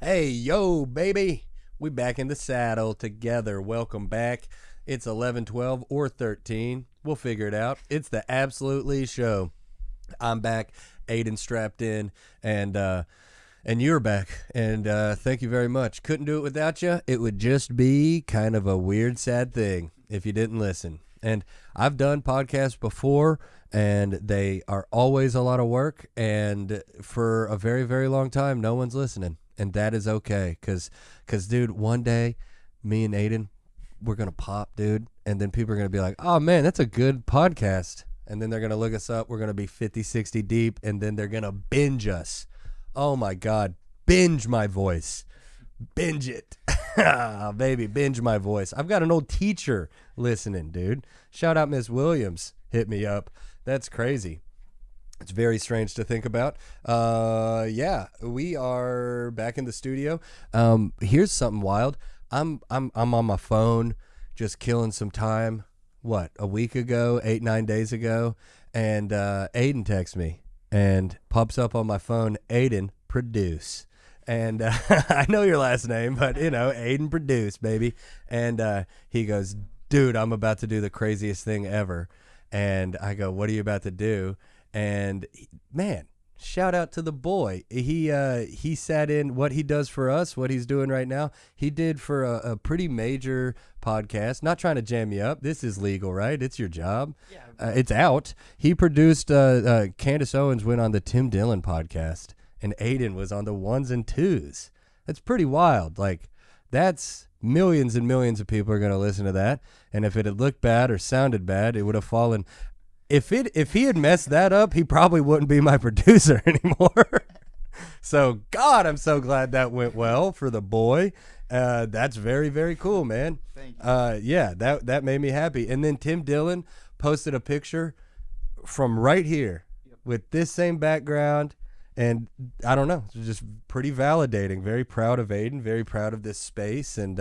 Hey, yo, baby. We back in the saddle together. Welcome back. It's 11, 12, or 13. We'll figure it out. It's the Absolute Lee Show. I'm back, Aiden strapped in, and you're back. And thank you very much. Couldn't do it without you. It would just be kind of a weird, sad thing if you didn't listen. And I've done podcasts before, and they are always a lot of work. And for a very, very long time, no one's listening. And that is okay, because, dude, one day, me and Aiden, we're going to pop, dude. And then people are going to be like, oh, man, that's a good podcast. And then they're going to look us up. We're going to be 50, 60 deep, and then they're going to binge us. Oh, my God. Binge my voice. Binge it. Baby, binge my voice. I've got an old teacher listening, dude. Shout out Miss Williams. Hit me up. That's crazy. It's very strange to think about. Yeah, we are back in the studio. Here's something wild. I'm on my phone, just killing some time. What, a week ago, 8-9 days ago, and Aiden texts me and pops up on my phone. Aiden, produce. And I know your last name, but Aiden, produce, baby. And he goes, dude, I'm about to do the craziest thing ever. And I go, what are you about to do? And man, shout out to the boy. He sat in what he does for us, what he's doing right now. He did for a pretty major podcast. Not trying to jam you up. This is legal, right? It's your job. Yeah, it's out. He produced. Candace Owens went on the Tim Dillon podcast, and Aiden was on the ones and twos. That's pretty wild. Like, that's millions and millions of people are going to listen to that. And if it had looked bad or sounded bad, it would have fallen. If he had messed that up, he probably wouldn't be my producer anymore. So, God, I'm so glad that went well for the boy. That's very, very cool, man. Thank you. Yeah, that made me happy. And then Tim Dillon posted a picture from right here with this same background. And I don't know, it's just pretty validating. Very proud of Aiden, very proud of this space. And,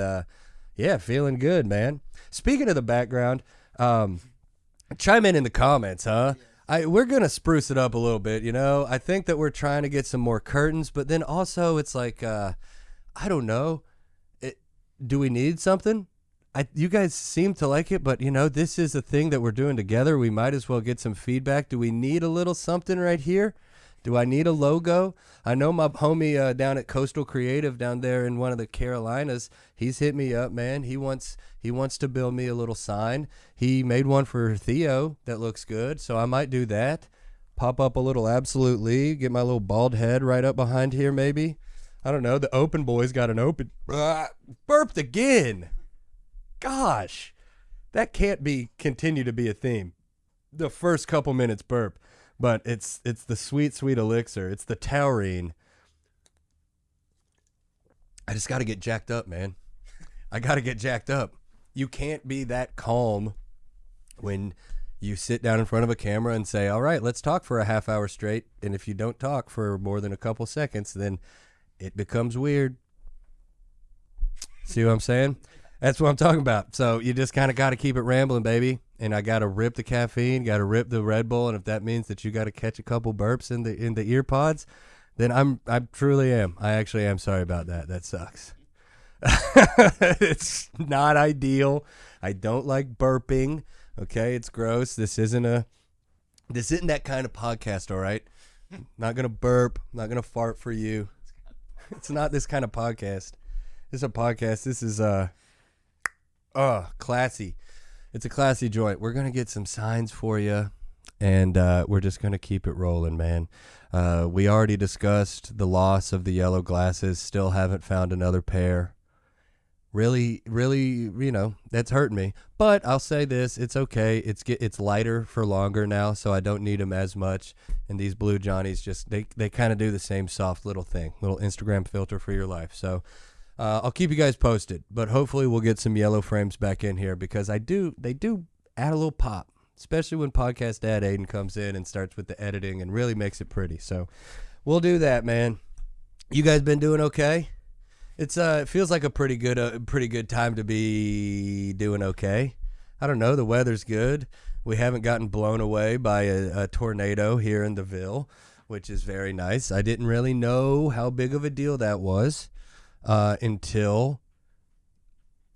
yeah, feeling good, man. Speaking of the background, chime in the comments, huh? We're going to spruce it up a little bit, I think that we're trying to get some more curtains, but then also it's like, I don't know. Do we need something? You guys seem to like it, but, this is a thing that we're doing together. We might as well get some feedback. Do we need a little something right here? Do I need a logo? I know my homie down at Coastal Creative down there in one of the Carolinas, he's hit me up, man. He wants to build me a little sign. He made one for Theo that looks good, so I might do that. Pop up a little Absolute Lee, get my little bald head right up behind here maybe. I don't know. The Open Boys got an open. Burped again. Gosh, that can't continue to be a theme. The first couple minutes burp. But it's the sweet, sweet elixir. It's the taurine. I just got to get jacked up, man. I got to get jacked up. You can't be that calm when you sit down in front of a camera and say, all right, let's talk for a half hour straight. And if you don't talk for more than a couple seconds, then it becomes weird. See what I'm saying? That's what I'm talking about. So you just kind of got to keep it rambling, baby. And I got to rip the caffeine, got to rip the Red Bull. And if that means that you got to catch a couple burps in the ear pods, then I truly am. I actually am sorry about that. That sucks. It's not ideal. I don't like burping. Okay, it's gross. This isn't that kind of podcast, all right? Not going to burp, not going to fart for you. It's not this kind of podcast. This is a podcast. This is classy. It's a classy joint. We're going to get some signs for you, and we're just going to keep it rolling, man. We already discussed the loss of the yellow glasses. Still haven't found another pair. Really, really, that's hurting me. But I'll say this. It's okay. It's lighter for longer now, so I don't need them as much. And these blue Johnnies they kind of do the same soft little thing, little Instagram filter for your life. So I'll keep you guys posted, but hopefully we'll get some yellow frames back in here because they do add a little pop, especially when podcast dad Aiden comes in and starts with the editing and really makes it pretty. So we'll do that, man. You guys been doing okay? It feels like a pretty good time to be doing okay. I don't know. The weather's good. We haven't gotten blown away by a tornado here in the Ville, which is very nice. I didn't really know how big of a deal that was. until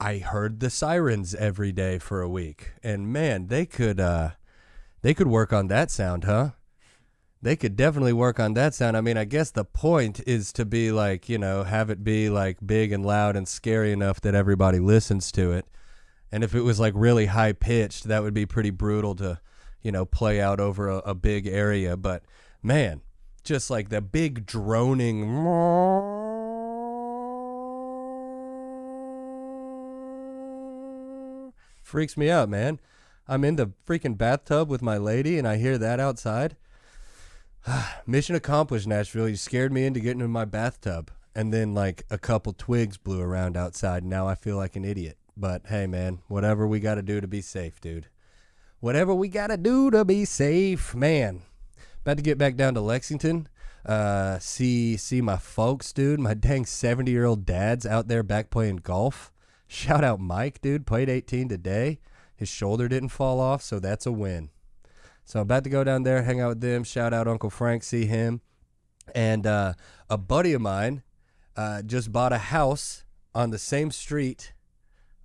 I heard the sirens every day for a week. And man, they could work on that sound, huh? They could definitely work on that sound. I mean, I guess the point is to be like, have it be like big and loud and scary enough that everybody listens to it. And if it was like really high pitched, that would be pretty brutal to, play out over a big area. But man, just like the big droning freaks me out, man. I'm in the freaking bathtub with my lady and I hear that outside. Mission accomplished, Nashville. You scared me into getting in my bathtub. And then like a couple twigs blew around outside. And now I feel like an idiot. But hey, man, whatever we got to do to be safe, dude. Whatever we got to do to be safe, man. About to get back down to Lexington. See my folks, dude. My dang 70-year-old dad's out there back playing golf. Shout out Mike, dude. Played 18 today. His shoulder didn't fall off, so that's a win. So I'm about to go down there, hang out with them. Shout out Uncle Frank, see him. And a buddy of mine just bought a house on the same street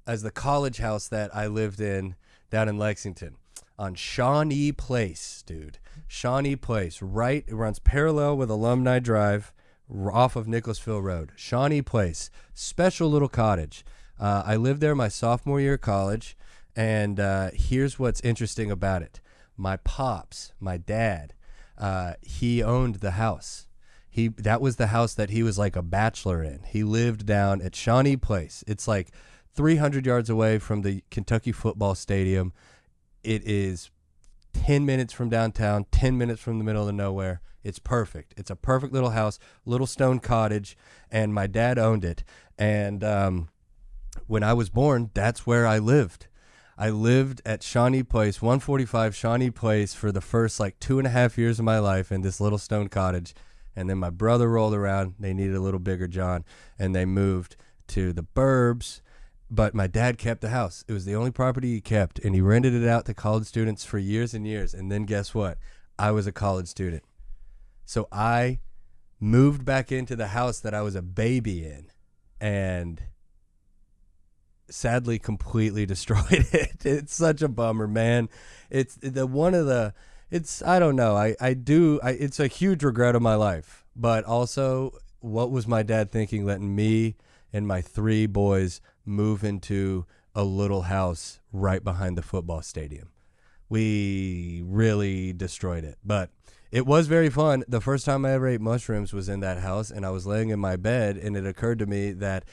as the college house that I lived in down in Lexington on Shawnee Place, dude. Shawnee Place, right? It runs parallel with Alumni Drive off of Nicholasville Road. Shawnee Place, special little cottage. I lived there my sophomore year of college, and here's what's interesting about it. My pops, my dad, he owned the house. That was the house that he was like a bachelor in. He lived down at Shawnee Place. It's like 300 yards away from the Kentucky football stadium. It is 10 minutes from downtown, 10 minutes from the middle of nowhere. It's perfect. It's a perfect little house, little stone cottage, and my dad owned it. And when I was born, that's where I lived. I lived at Shawnee Place, 145 Shawnee Place, for the first like 2.5 years of my life in this little stone cottage. And then my brother rolled around. They needed a little bigger John, and they moved to the burbs. But my dad kept the house. It was the only property he kept, and he rented it out to college students for years and years. And then guess what? I was a college student. So I moved back into the house that I was a baby in, and sadly completely destroyed it. It's such a bummer, man. It's I don't know. It's a huge regret of my life. But also, what was my dad thinking letting me and my 3 boys move into a little house right behind the football stadium? We really destroyed it. But it was very fun. The first time I ever ate mushrooms was in that house, and I was laying in my bed, and it occurred to me that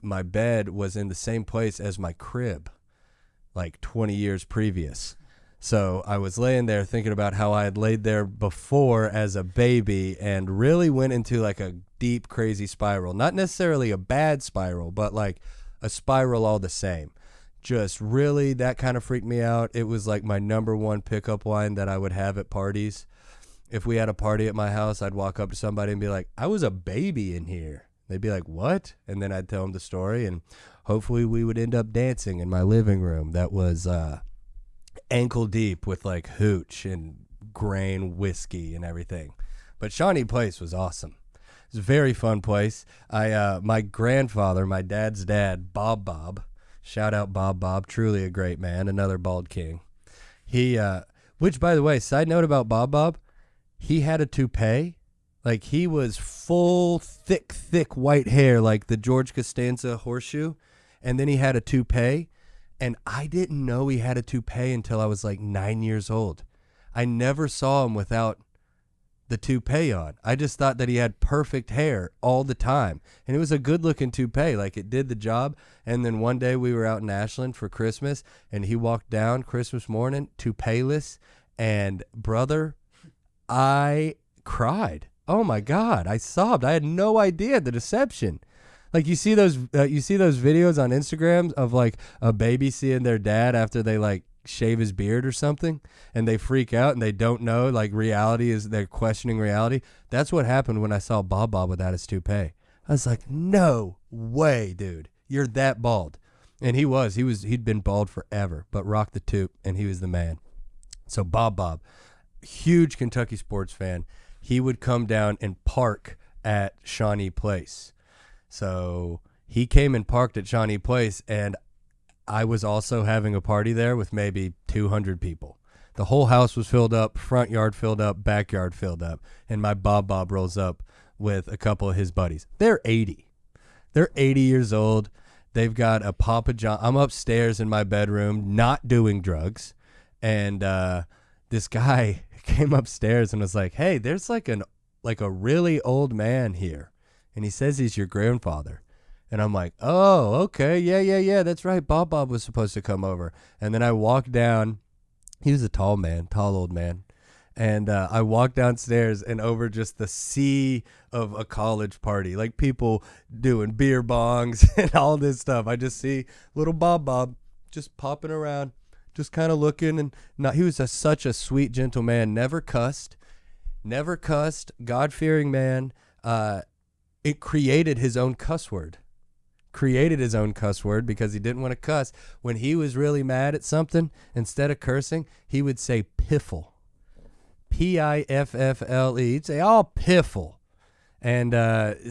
my bed was in the same place as my crib, like 20 years previous. So I was laying there thinking about how I had laid there before as a baby, and really went into like a deep, crazy spiral. Not necessarily a bad spiral, but like a spiral all the same. Just really, that kind of freaked me out. It was like my number one pickup line that I would have at parties. If we had a party at my house, I'd walk up to somebody and be like, I was a baby in here. They'd be like, what? And then I'd tell them the story, and hopefully we would end up dancing in my living room that was ankle deep with like hooch and grain whiskey and everything. But Shawnee Place was awesome. It was a very fun place. My grandfather, my dad's dad, Bob, shout out Bob, truly a great man, another bald king. Which by the way, side note about Bob, he had a toupee. Like, he was full, thick white hair, like the George Costanza horseshoe. And then he had a toupee. And I didn't know he had a toupee until I was like 9 years old. I never saw him without the toupee on. I just thought that he had perfect hair all the time. And it was a good-looking toupee. Like, it did the job. And then one day we were out in Ashland for Christmas, and he walked down Christmas morning, toupee-less. And, brother, I cried. Oh my God, I sobbed. I had no idea the deception. Like, you see those videos on Instagram of like a baby seeing their dad after they like shave his beard or something, and they freak out and they don't know, like, reality is, they're questioning reality. That's what happened when I saw Bob without his toupee. I was like, no way, dude, you're that bald. And he'd been bald forever, but rocked the toupee, and he was the man. So Bob, huge Kentucky sports fan. He would come down and park at Shawnee Place. So he came and parked at Shawnee Place, and I was also having a party there with maybe 200 people. The whole house was filled up, front yard filled up, backyard filled up, and my Bob rolls up with a couple of his buddies. They're 80. They're 80 years old. They've got a Papa John. I'm upstairs in my bedroom, not doing drugs, and this guy came upstairs and was like, "Hey, there's like a really old man here, and he says he's your grandfather." And I'm like, "Oh, okay, yeah, that's right. Bob was supposed to come over." And then I walked down. He was a tall old man. And I walked downstairs and over just the sea of a college party, like people doing beer bongs and all this stuff. I just see little Bob just popping around, just kind of looking. And he was such a sweet, gentle man, never cussed, God-fearing man. It created his own cuss word. Because he didn't want to cuss. When he was really mad at something, instead of cursing, he would say piffle. Piffle. He'd say, "Oh, piffle." And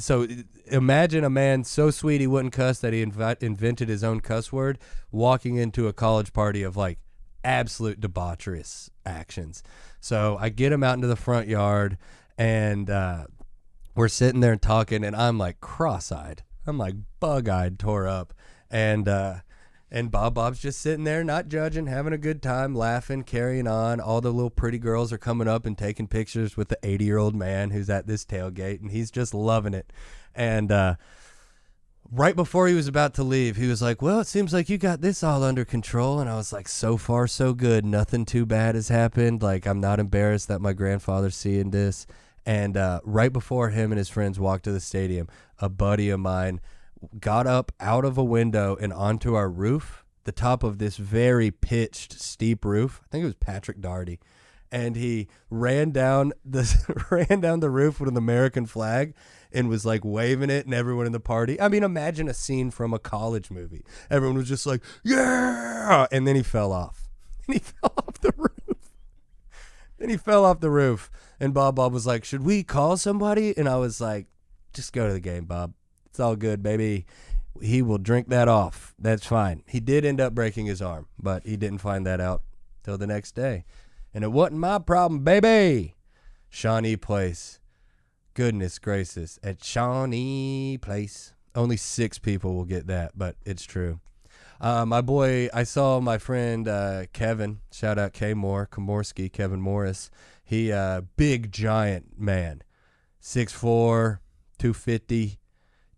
so imagine a man so sweet he wouldn't cuss that he invented his own cuss word, walking into a college party of like absolute debaucherous actions. So I get him out into the front yard, and we're sitting there and talking, and I'm like cross-eyed. I'm like bug-eyed, tore up. And Bob's just sitting there, not judging, having a good time, laughing, carrying on. All the little pretty girls are coming up and taking pictures with the 80-year-old man who's at this tailgate, and he's just loving it. And right before he was about to leave, he was like, "Well, it seems like you got this all under control." And I was like, "So far, so good. Nothing too bad has happened. Like, I'm not embarrassed that my grandfather's seeing this." And right before him and his friends walked to the stadium, a buddy of mine got up out of a window and onto our roof, the top of this very pitched, steep roof. I think it was Patrick Daugherty. And he ran down the roof with an American flag and was like waving it, and everyone in the party. I mean, imagine a scene from a college movie. Everyone was just like, "Yeah!" And then he fell off. And he fell off the roof. And Bob was like, "Should we call somebody?" And I was like, "Just go to the game, Bob. It's all good, baby. He will drink that off. That's fine." He did end up breaking his arm, but he didn't find that out till the next day. And it wasn't my problem, baby. Shawnee Place. Goodness gracious. At Shawnee Place. Only 6 people will get that, but it's true. I saw my friend Kevin, shout out Kevin Morris. He big giant man, 6'4", 250,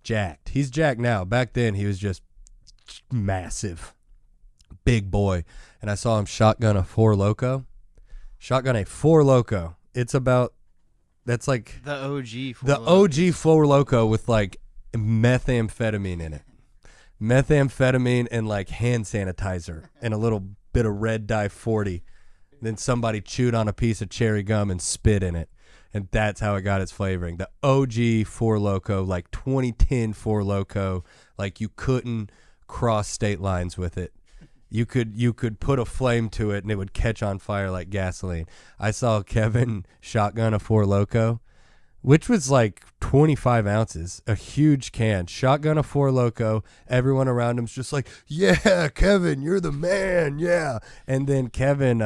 jacked. He's jacked now. Back then he was just massive, big boy. And I saw him shotgun a Four Loko. It's about, that's like the OG Four Loko with like methamphetamine in it. Methamphetamine and like hand sanitizer and a little bit of red dye 40. Then somebody chewed on a piece of cherry gum and spit in it. And that's how it got its flavoring. The OG Four Loko, like 2010 Four Loko, like you couldn't cross state lines with it. You could put a flame to it and it would catch on fire like gasoline. I saw Kevin shotgun a Four Loko, which was like 25 ounces, a huge can. Shotgun a Four Loko. Everyone around him's just like, "Yeah, Kevin, you're the man, yeah." And then Kevin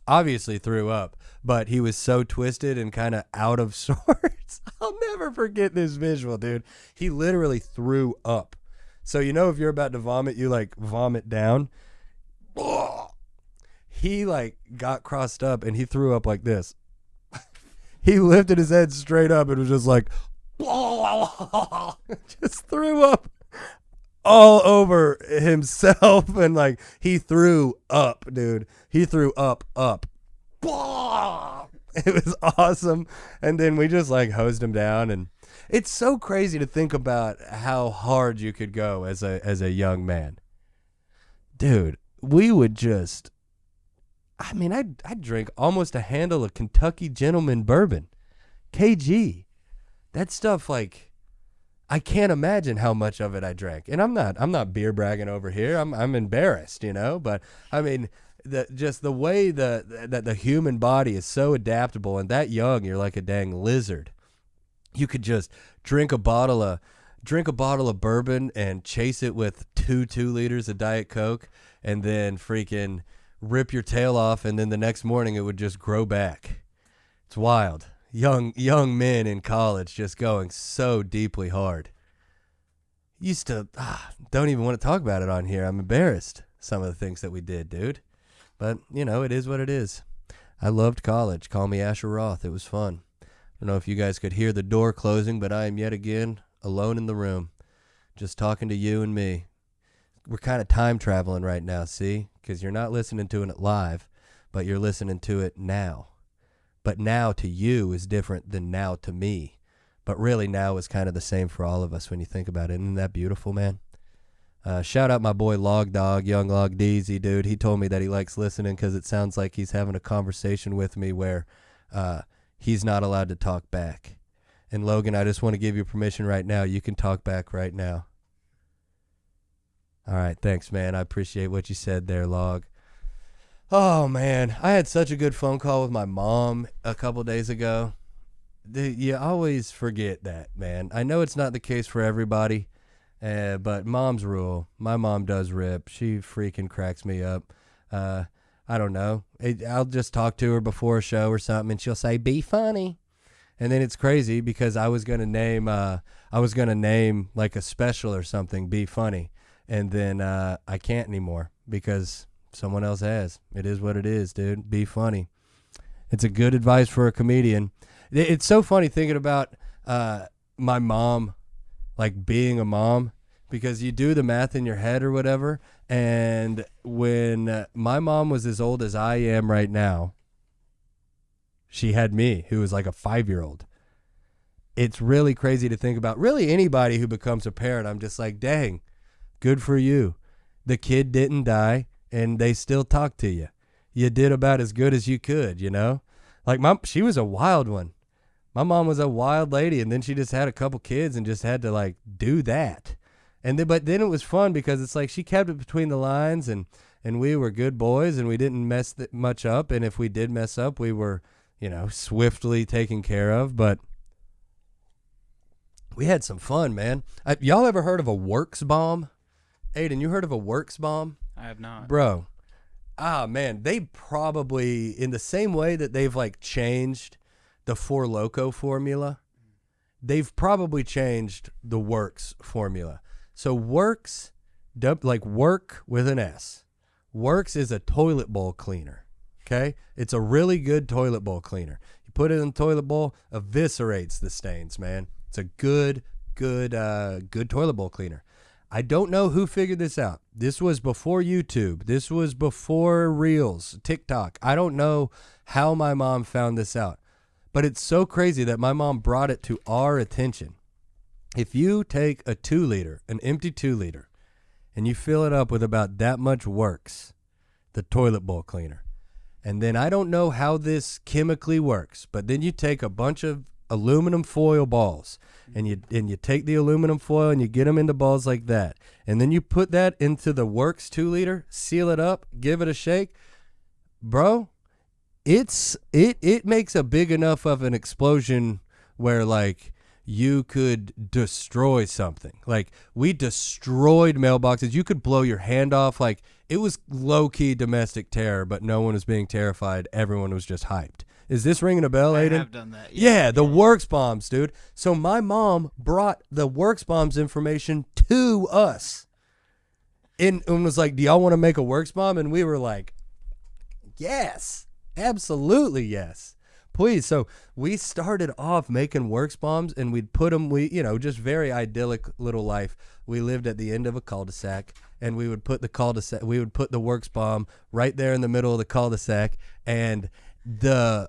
obviously threw up, but he was so twisted and kind of out of sorts. I'll never forget this visual, dude. He literally threw up. So, you know, if you're about to vomit, you like vomit down. He like got crossed up and he threw up like this. He lifted his head straight up and was just like, just threw up all over himself. And like, he threw up, dude. He threw up. It was awesome. And then we just like hosed him down. And it's so crazy to think about how hard you could go as a young man. Dude, we would just, I mean, I'd drink almost a handle of Kentucky Gentleman bourbon. KG. That stuff, like, I can't imagine how much of it I drank. And I'm not beer bragging over here. I'm embarrassed, you know, but I mean, the way that the human body is so adaptable, and that young, you're like a dang lizard. You could just drink a bottle of drink a bottle of bourbon and chase it with 2 liters of Diet Coke, and then freaking rip your tail off, and then the next morning it would just grow back. It's wild. Young men in college just going so deeply hard. Used to, don't even want to talk about it on here. I'm embarrassed, some of the things that we did, dude. But, it is what it is. I loved college. Call me Asher Roth. It was fun. I don't know if you guys could hear the door closing, but I am yet again alone in the room, just talking to you and me. We're kind of time traveling right now, see? Because you're not listening to it live, but you're listening to it now. But now to you is different than now to me. But really now is kind of the same for all of us when you think about it. Isn't that beautiful, man? Shout out my boy Log Dog, Young Log Deezy, dude. He told me that he likes listening because it sounds like he's having a conversation with me where he's not allowed to talk back. And Logan, I just want to give you permission right now. You can talk back right now. All right, thanks, man. I appreciate what you said there, Log. Oh, man. I had such a good phone call with my mom a couple days ago. You always forget that, man. I know it's not the case for everybody. But mom's rule. My mom does rip. She freaking cracks me up. I don't know. I'll just talk to her before a show or something, and she'll say, "Be funny." And then it's crazy because I was gonna name like a special or something, "Be Funny," and then I can't anymore because someone else has. It is what it is, dude. Be funny. It's a good advice for a comedian. It's so funny thinking about my mom. Like being a mom, because you do the math in your head or whatever. And when my mom was as old as I am right now, she had me, who was like a 5-year-old. It's really crazy to think about. Really, anybody who becomes a parent, I'm just like, dang, good for you. The kid didn't die, and they still talk to you. You did about as good as you could, Like she was a wild one. My mom was a wild lady, and then she just had a couple kids and just had to like do that. But then it was fun because it's like she kept it between the lines, and we were good boys, and we didn't mess much up. And if we did mess up, we were, swiftly taken care of. But we had some fun, man. Y'all ever heard of a works bomb? Aiden, you heard of a works bomb? I have not. Bro. Man, they probably, in the same way that they've like changed the Four Loko formula, they've probably changed the works formula. So works, like work with an S. Works is a toilet bowl cleaner. Okay? It's a really good toilet bowl cleaner. You put it in the toilet bowl, eviscerates the stains, man. It's a good toilet bowl cleaner. I don't know who figured this out. This was before YouTube. This was before Reels, TikTok. I don't know how my mom found this out. But it's so crazy that my mom brought it to our attention. If you take a 2-liter, an empty 2-liter, and you fill it up with about that much works, the toilet bowl cleaner, and then I don't know how this chemically works, but then you take a bunch of aluminum foil balls, and you take the aluminum foil and you get them into balls like that, and then you put that into the works 2-liter, seal it up, give it a shake, bro. It makes a big enough of an explosion where like you could destroy something. Like we destroyed mailboxes. You could blow your hand off. Like it was low key domestic terror, but no one was being terrified. Everyone was just hyped. Is this ringing a bell, Aiden? I have done that. Yeah, the works bombs, dude. So my mom brought the works bombs information to us and was like, "Do y'all want to make a works bomb?" And we were like, "Yes. Absolutely, yes. Please." So we started off making works bombs, and we'd put them, just very idyllic little life. We lived at the end of a cul-de-sac, and we would put the works bomb right there in the middle of the cul-de-sac, and the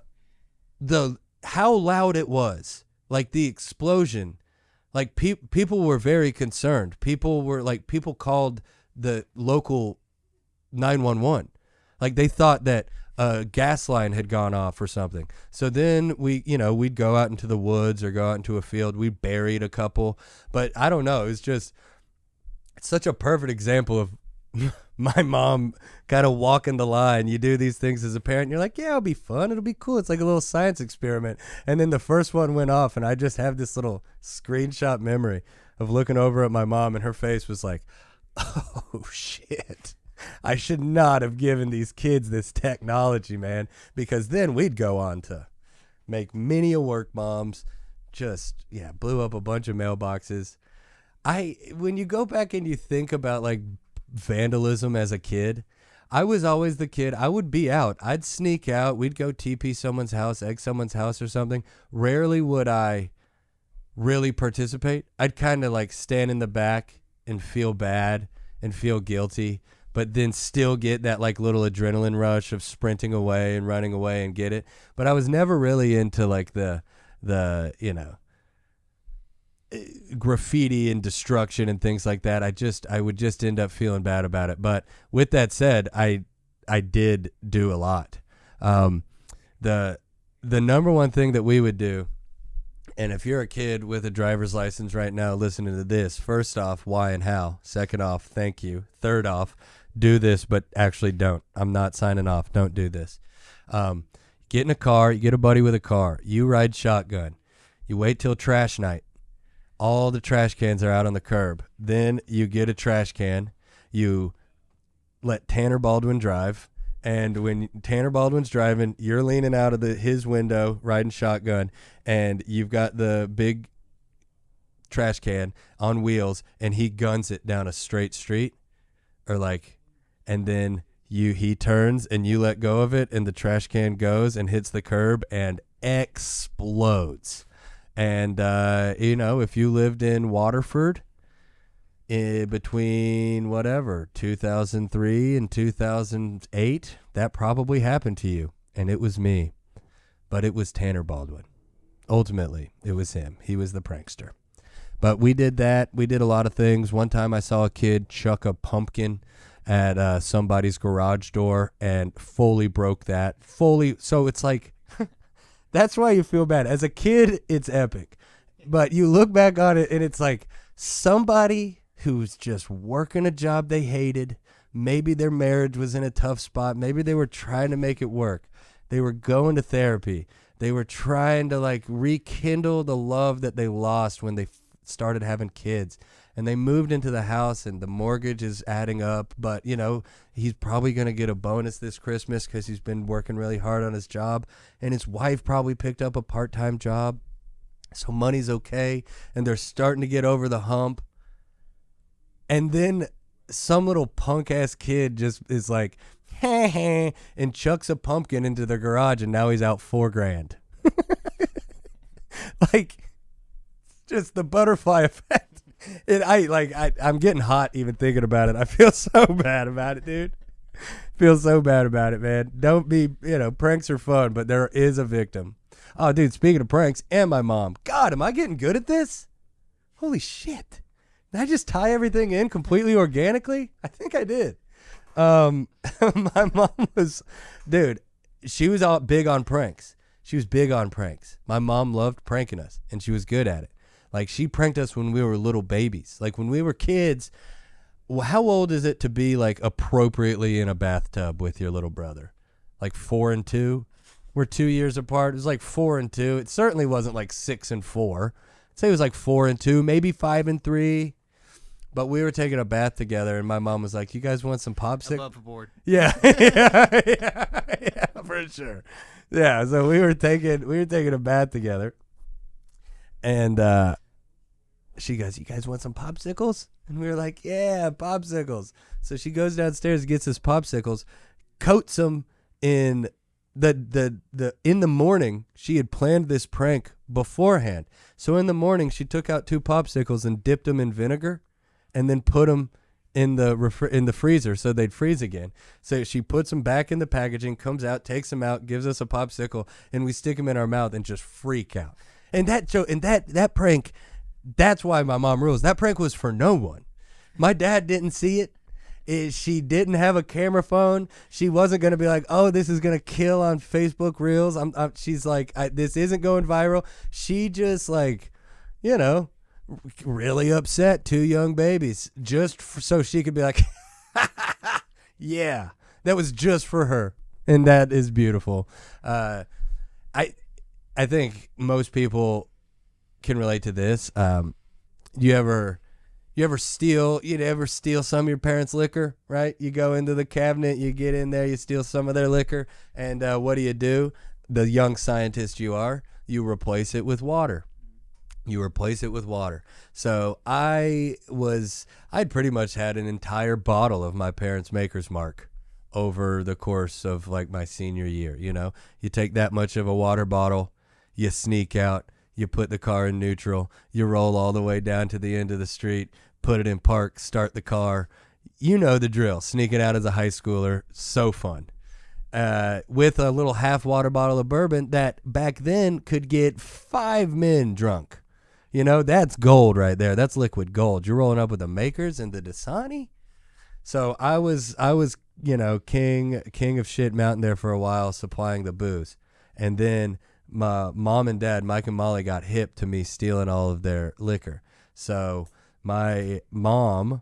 how loud it was, like the explosion, like people were very concerned. People called the local 911. Like they thought that a gas line had gone off or something. So then we'd go out into the woods or go out into a field. We buried a couple, but I don't know. It's such a perfect example of my mom kind of walking the line. You do these things as a parent, and you're like, yeah, it'll be fun. It'll be cool. It's like a little science experiment. And then the first one went off, and I just have this little screenshot memory of looking over at my mom, and her face was like, oh, shit. I should not have given these kids this technology, man, because then we'd go on to make many a work bombs, just, blew up a bunch of mailboxes. When you go back and you think about, like, vandalism as a kid, I was always the kid. I would be out. I'd sneak out. We'd go TP someone's house, egg someone's house or something. Rarely would I really participate. I'd kind of, like, stand in the back and feel bad and feel guilty, but then still get that like little adrenaline rush of sprinting away and running away and get it. But I was never really into like the graffiti and destruction and things like that. I would just end up feeling bad about it. But with that said, I did do a lot. The number one thing that we would do, and if you're a kid with a driver's license right now listening to this, first off, why and how? Second off, thank you. Third off, do this, but actually don't. I'm not signing off. Don't do this. Get in a car. You get a buddy with a car. You ride shotgun. You wait till trash night. All the trash cans are out on the curb. Then you get a trash can. You let Tanner Baldwin drive. And when Tanner Baldwin's driving, you're leaning out of his window, riding shotgun, and you've got the big trash can on wheels, and he guns it down a straight street, or like, and then he turns and you let go of it, and the trash can goes and hits the curb and explodes. And if you lived in Waterford between 2003 and 2008, that probably happened to you, and it was me, but it was Tanner Baldwin. Ultimately, it was him. He was the prankster. But we did that. We did a lot of things. One time I saw a kid chuck a pumpkin at somebody's garage door and fully broke that. So it's like, that's why you feel bad. As a kid, it's epic. But you look back on it and it's like somebody who's just working a job they hated. Maybe their marriage was in a tough spot. Maybe they were trying to make it work. They were going to therapy. They were trying to like rekindle the love that they lost when they started having kids. And they moved into the house and the mortgage is adding up. But, he's probably going to get a bonus this Christmas because he's been working really hard on his job. And his wife probably picked up a part-time job. So money's okay. And they're starting to get over the hump. And then some little punk-ass kid just is like, and chucks a pumpkin into their garage, and now he's out $4,000. Like, just the butterfly effect. And I'm getting hot even thinking about it. I feel so bad about it, dude. Feel so bad about it, man. Don't be, pranks are fun, but there is a victim. Oh, dude, speaking of pranks, and my mom. God, am I getting good at this? Holy shit. Did I just tie everything in completely organically? I think I did. My mom was, dude, she was all big on pranks. She was big on pranks. My mom loved pranking us, and she was good at it. Like, she pranked us when we were little babies. Like, when we were kids, how old is it to be, like, appropriately in a bathtub with your little brother? Like 4 and 2? We're 2 years apart. It was like 4 and 2. It certainly wasn't like 6 and 4. I'd say it was like 4 and 2, maybe 5 and 3. But we were taking a bath together, and my mom was like, "You guys want some popsicles?" Above board. Yeah, yeah, for sure. Yeah, so we were taking a bath together, and she goes, "You guys want some popsicles?" And we were like, "Yeah, popsicles." So she goes downstairs and gets us popsicles, coats them in in the morning. She had planned this prank beforehand. So in the morning, she took out 2 popsicles and dipped them in vinegar, and then put them in the freezer so they'd freeze again. So she puts them back in the packaging, comes out, takes them out, gives us a popsicle, and we stick them in our mouth and just freak out. And that prank, that's why my mom rules. That prank was for no one. My dad didn't see it. She didn't have a camera phone. She wasn't going to be like, "Oh, this is going to kill on Facebook Reels." She's like, "This isn't going viral." She just like, really upset 2 young babies just so she could be like, yeah, that was just for her. And that is beautiful. I think most people can relate to this. You ever steal some of your parents' liquor, right? You go into the cabinet, you get in there, you steal some of their liquor, and what do? The young scientist you are, you replace it with water. So I'd pretty much had an entire bottle of my parents' Maker's Mark over the course of like my senior year. You take that much of a water bottle, you sneak out, you put the car in neutral, you roll all the way down to the end of the street, put it in park, start the car. You know the drill. Sneaking out as a high schooler, so fun. With a little half water bottle of bourbon that back then could get 5 men drunk. That's gold right there. That's liquid gold. You're rolling up with the Makers and the Dasani. So I was king of shit mountain there for a while, supplying the booze. And then my mom and dad, Mike and Molly, got hip to me stealing all of their liquor. So my mom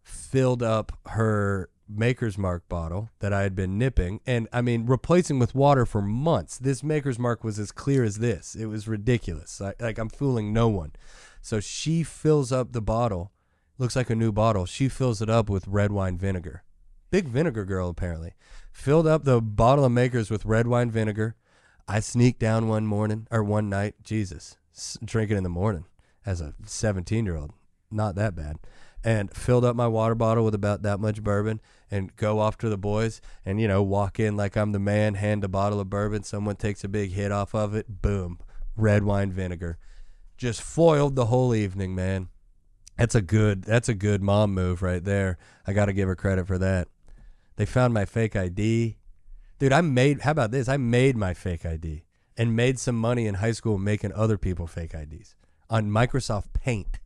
filled up her Maker's Mark bottle that I had been nipping, and replacing with water for months. This Maker's Mark was as clear as this. It was ridiculous. I'm fooling no one. So she fills up the bottle. Looks like a new bottle. She fills it up with red wine vinegar. Big vinegar girl, apparently. Filled up the bottle of Maker's with red wine vinegar. I sneaked down one night, drinking in the morning as a 17-year-old. Not that bad. And filled up my water bottle with about that much bourbon and go off to the boys and, walk in like I'm the man, hand a bottle of bourbon. Someone takes a big hit off of it. Boom. Red wine vinegar. Just foiled the whole evening, man. That's a good mom move right there. I got to give her credit for that. They found my fake ID. Dude, how about this? I made my fake ID and made some money in high school making other people fake IDs on Microsoft Paint.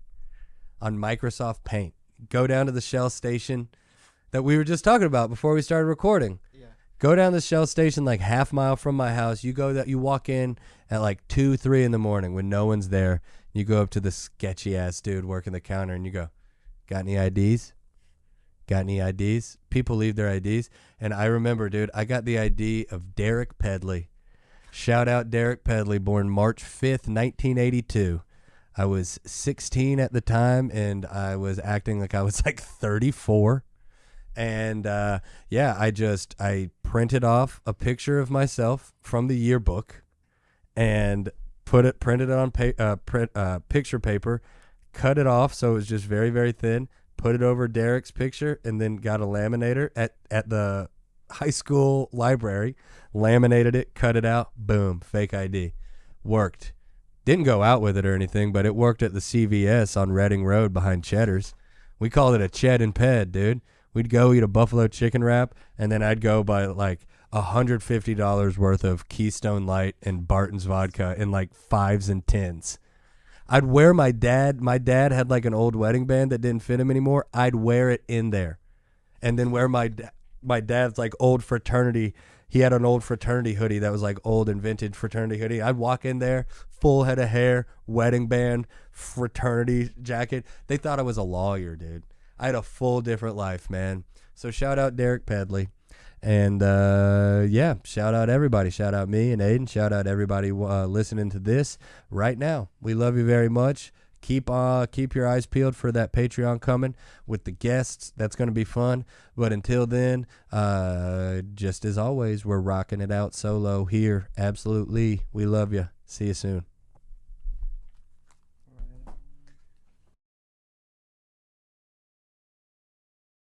Go down to the Shell station that we were just talking about before we started recording. Yeah. Go down the Shell station like half mile from my house. You walk in at like 2, 3 in the morning when no one's there. You go up to the sketchy ass dude working the counter and you go, "Got any IDs? Got any IDs?" People leave their IDs. And I remember, dude, I got the ID of Derek Pedley. Shout out Derek Pedley, born March 5th, 1982. I was 16 at the time, and I was acting like I was like 34. And I printed off a picture of myself from the yearbook and printed it on picture paper, cut it off so it was just very, very thin, put it over Derek's picture, and then got a laminator at the high school library, laminated it, cut it out, boom, fake ID. Worked. Didn't go out with it or anything, but it worked at the CVS on Reading Road behind Cheddar's. We called it a Ched and Ped, dude. We'd go eat a buffalo chicken wrap, and then I'd go buy like $150 worth of Keystone Light and Barton's vodka in like 5s and 10s. I'd wear my dad had like an old wedding band that didn't fit him anymore. I'd wear it in there. And then wear my dad's like old fraternity. He had an old fraternity hoodie that was like old and vintage fraternity hoodie. I'd walk in there, full head of hair, wedding band, fraternity jacket. They thought I was a lawyer, dude. I had a full different life, man. So shout out Derek Pedley. And shout out everybody. Shout out me and Aiden. Shout out everybody listening to this right now. We love you very much. Keep your eyes peeled for that Patreon coming with the guests. That's going to be fun. But until then, just as always, we're rocking it out solo here. Absolutely. We love you. See you soon.